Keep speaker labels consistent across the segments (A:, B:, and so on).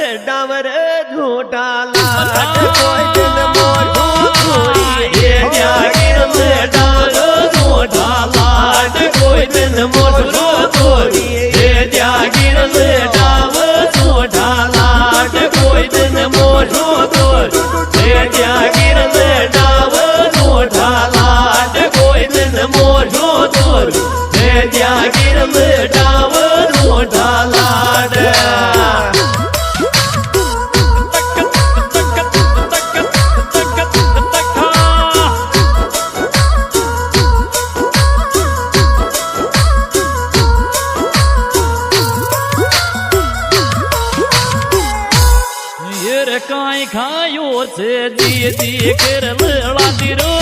A: डावर झूठा लाट कोई दिन मोटो थोड़ी ये जागीर में डावर झूठा लाट कोई दिन मोटो थोड़ी ये जागीर में डावर झूठा लाट कोई दिन मोटो थोड़ी ये जागीर में डावर झूठा लाट कोई दिन मोटो थोड़ी ये जागीर में डावर झूठा लाट
B: काई खायो से दी कर लड़ा तिरो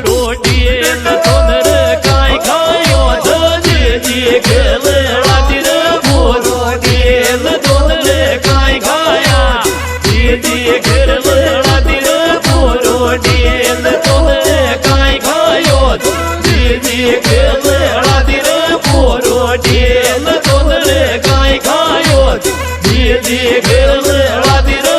B: रोटी तोनर काई खायो से दी कर लड़ा तिरो रोटी तोनर काई खाया दी कर लड़ा तिरो रोटी तोनर काई खायो दी कर लड़ा तिरो रोटी तोनर काई खायो दी कर लड़ा तिरो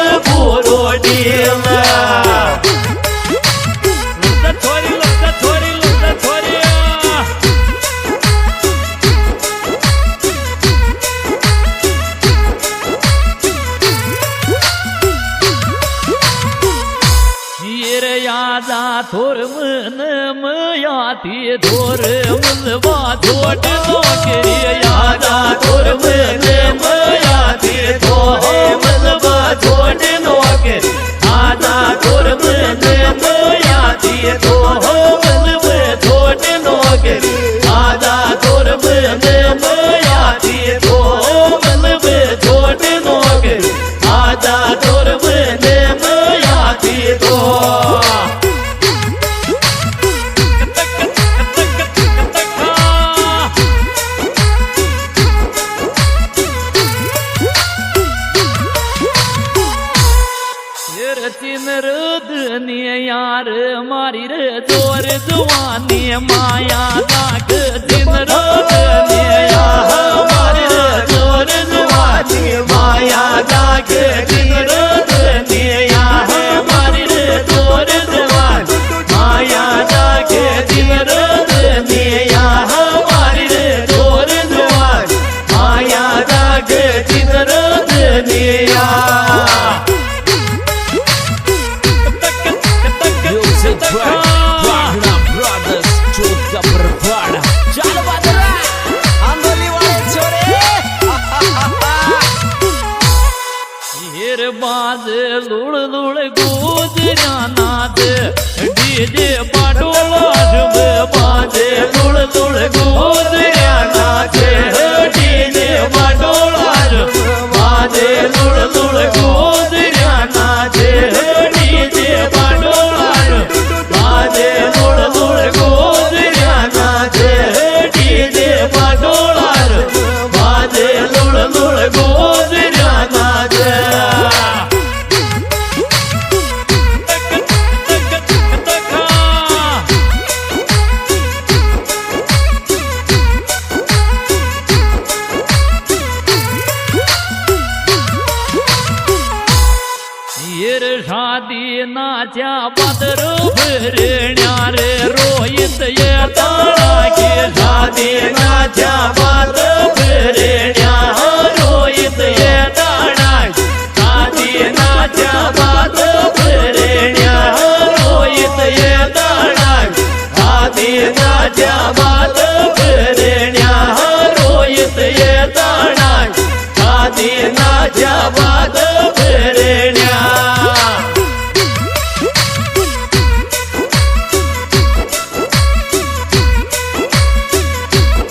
B: थोर मन मयाती थोर मनवा छोट नौकरी यादा थोर मन मयाती थोर मनवा छोट नौकरी आदा थोर मन मयाती थोर मनवा छोट नौकरी आदा थोर मन मयाती थोर मनवा छोट नौकरी आदा थोर मन मयाती थोर यार मारी रे जोर जुवानी माया दाग दिन रोदने यार मारी रे जोर जुवानी माया दाग दिन रोदने यार मारी रे जोर जुवानी माया दाग दिन रोदने यार मारी रे जोर जुवानी माया दाग दिन रोदने यार
C: Wagner Brothers juga berpada. Jangan lupa Andoli wale chore.
B: हीर बाज लुड़ लुड़ गुजरा नाच डीजे पाटोला शुभ बाजे लुड़ लुड़ गुजरा नाच डीजे पाटोला शुभ बाजे लुड़ लुड़ गुजरा नाच डीजे पाटोला शुभ बाजे लुड़ लुड़ गुजरा नाच डीजे पाटोला शुभ बाजे लुड़ लुड़ गुजरा नाच शादी नाच्या बदर भरण्या रे रोहित ये ताळा की शादी नाच्या बदर भरण्या रोहित ये ताळा शादी नाच्या बदर भरण्या रोहित ये ताळा शादी नाच्या बदर